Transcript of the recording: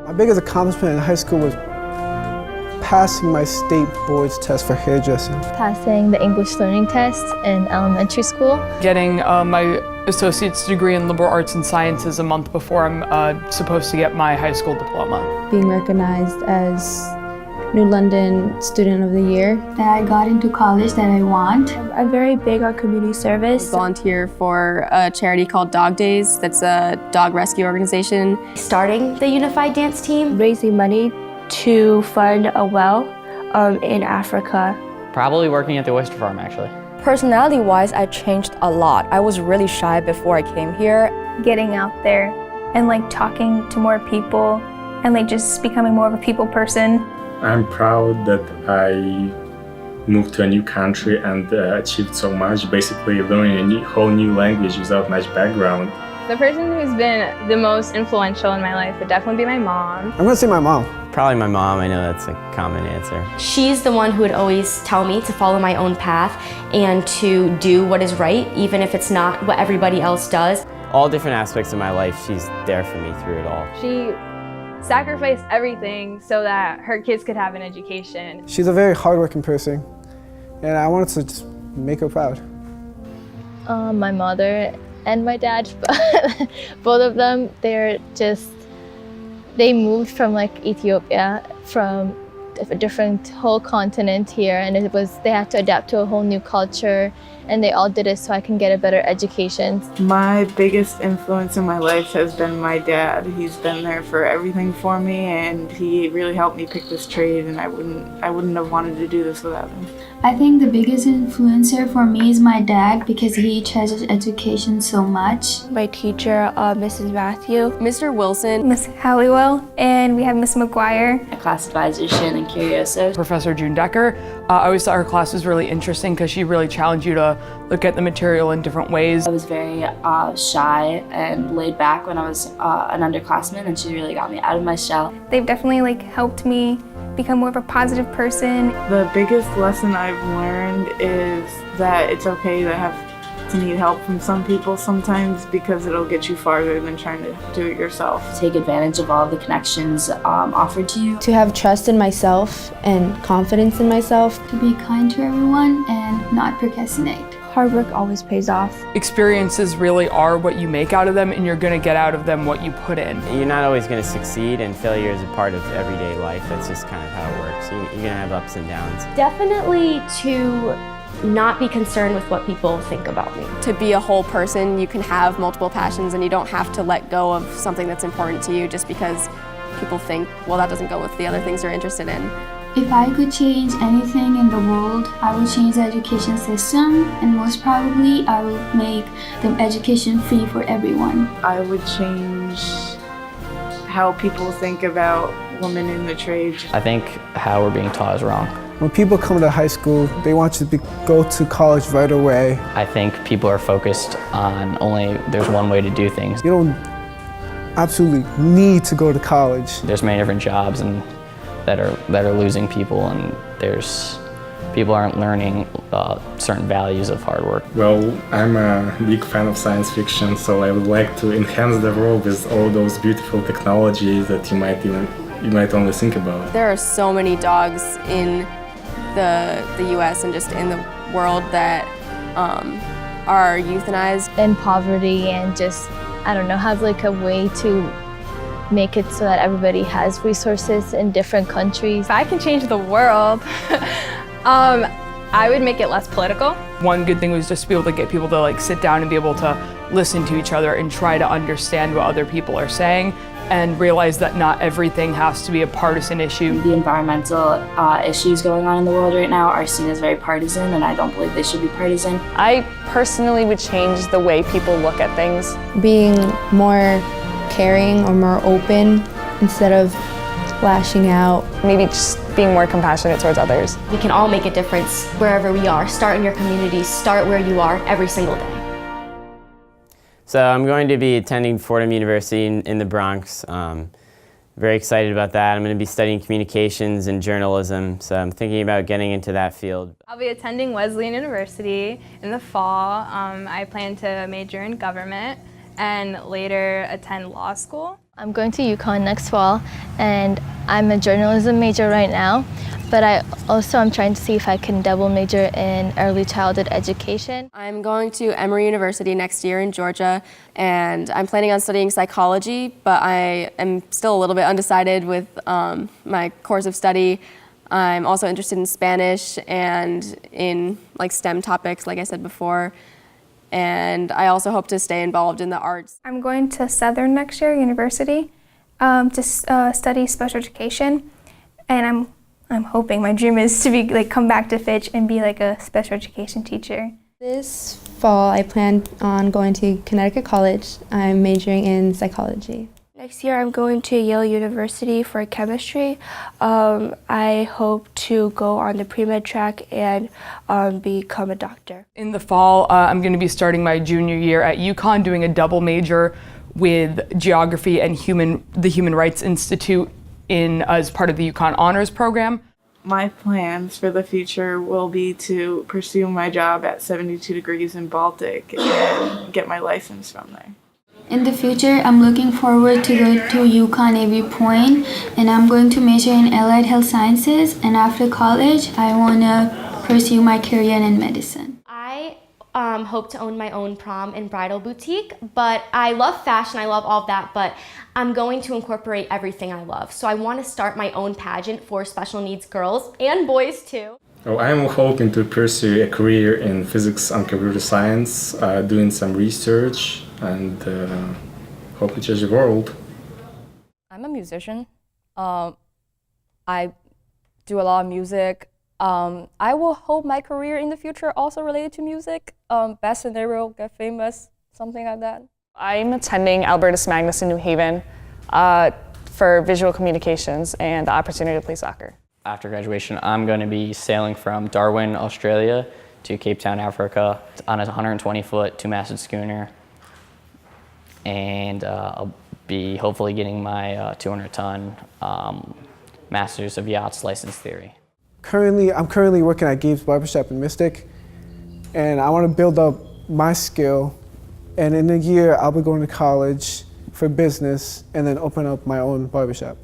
My biggest accomplishment in high school was passing my state boards test for hairdressing. Passing the English learning test in elementary school. Getting my associate's degree in liberal arts and sciences a month before I'm supposed to get my high school diploma. Being recognized as New London Student of the Year. That I got into college that I want. I'm very big on community service. Volunteer for a charity called Dog Days. That's a dog rescue organization. Starting the Unified Dance Team. Raising money to fund a well in Africa. Probably working at the oyster farm, actually. Personality-wise, I changed a lot. I was really shy before I came here. Getting out there and like talking to more people and like just becoming more of a people person. I'm proud that I moved to a new country and achieved so much, basically learning a whole new language without much background. The person who's been the most influential in my life would definitely be my mom. I'm gonna say my mom. Probably my mom. I know that's a common answer. She's the one who would always tell me to follow my own path and to do what is right, even if it's not what everybody else does. All different aspects of my life, she's there for me through it all. She sacrificed everything so that her kids could have an education. She's a very hardworking person, and I wanted to just make her proud. My mother and my dad, both of them, they moved from like Ethiopia, from a different whole continent here, and they had to adapt to a whole new culture, and they all did it so I can get a better education. My biggest influence in my life has been my dad. He's been there for everything for me, and he really helped me pick this trade, and I wouldn't have wanted to do this without him. I think the biggest influencer for me is my dad because he treasures education so much. My teacher, Mrs. Matthew. Mr. Wilson. Miss Halliwell, and we have Miss McGuire. My class advisor, Chen and Curioso. Professor June Decker. I always thought her class was really interesting because she really challenged you to look at the material in different ways. I was very shy and laid back when I was an underclassman, and she really got me out of my shell. They've definitely helped me become more of a positive person. The biggest lesson I've learned is that it's okay to need help from some people sometimes, because it'll get you farther than trying to do it yourself. Take advantage of all of the connections offered to you. To have trust in myself and confidence in myself. To be kind to everyone and not procrastinate. Hard work always pays off. Experiences really are what you make out of them, and you're going to get out of them what you put in. You're not always going to succeed, and failure is a part of everyday life. That's just kind of how it works. You're going to have ups and downs. Definitely to not be concerned with what people think about me. To be a whole person, you can have multiple passions, and you don't have to let go of something that's important to you just because people think, well, that doesn't go with the other things you're interested in. If I could change anything in the world, I would change the education system, and most probably I would make the education free for everyone. I would change how people think about women in the trade. I think how we're being taught is wrong. When people come to high school, they want you to go to college right away. I think people are focused on there's one way to do things. You don't absolutely need to go to college. There's many different jobs that are losing people, and people aren't learning certain values of hard work. Well, I'm a big fan of science fiction, so I would like to enhance the world with all those beautiful technologies that you might only think about. There are so many dogs in the US and just in the world that are euthanized. In poverty, and just, I don't know, have like a way to make it so that everybody has resources in different countries. If I can change the world, I would make it less political. One good thing was just to be able to get people to sit down and be able to listen to each other and try to understand what other people are saying, and realize that not everything has to be a partisan issue. The environmental issues going on in the world right now are seen as very partisan, and I don't believe they should be partisan. I personally would change the way people look at things. Being more caring or more open instead of lashing out. Maybe just being more compassionate towards others. We can all make a difference wherever we are. Start in your community, start where you are every single day. So I'm going to be attending Fordham University in the Bronx. Very excited about that. I'm going to be studying communications and journalism, so I'm thinking about getting into that field. I'll be attending Wesleyan University in the fall. I plan to major in government and later attend law school. I'm going to UConn next fall, and I'm a journalism major right now, but I'm trying to see if I can double major in early childhood education. I'm going to Emory University next year in Georgia, and I'm planning on studying psychology, but I am still a little bit undecided with my course of study. I'm also interested in Spanish and in like STEM topics, like I said before. And I also hope to stay involved in the arts. I'm going to Southern next year, university, to study special education, and I'm hoping, my dream is to be come back to Fitch and be like a special education teacher. This fall, I plan on going to Connecticut College. I'm majoring in psychology. Next year, I'm going to Yale University for chemistry. I hope to go on the pre-med track and become a doctor. In the fall, I'm going to be starting my junior year at UConn, doing a double major with geography and the Human Rights Institute as part of the UConn Honors Program. My plans for the future will be to pursue my job at 72 Degrees in Baltic and get my license from there. In the future, I'm looking forward to go to UConn Avery Point, and I'm going to major in allied health sciences, and after college, I want to pursue my career in medicine. I hope to own my own prom and bridal boutique, but I love fashion, I love all of that, but I'm going to incorporate everything I love. So I want to start my own pageant for special needs girls and boys too. I'm hoping to pursue a career in physics and computer science, doing some research, and hope to change the world. I'm a musician. I do a lot of music. I will hope my career in the future also related to music. Best scenario, get famous, something like that. I'm attending Albertus Magnus in New Haven for visual communications and the opportunity to play soccer. After graduation, I'm going to be sailing from Darwin, Australia to Cape Town, Africa on a 120-foot, two-masted schooner. And I'll be hopefully getting my 200-ton Masters of Yachts license theory. I'm currently working at Gabe's Barbershop in Mystic, and I want to build up my skill. And in a year, I'll be going to college for business and then open up my own barbershop.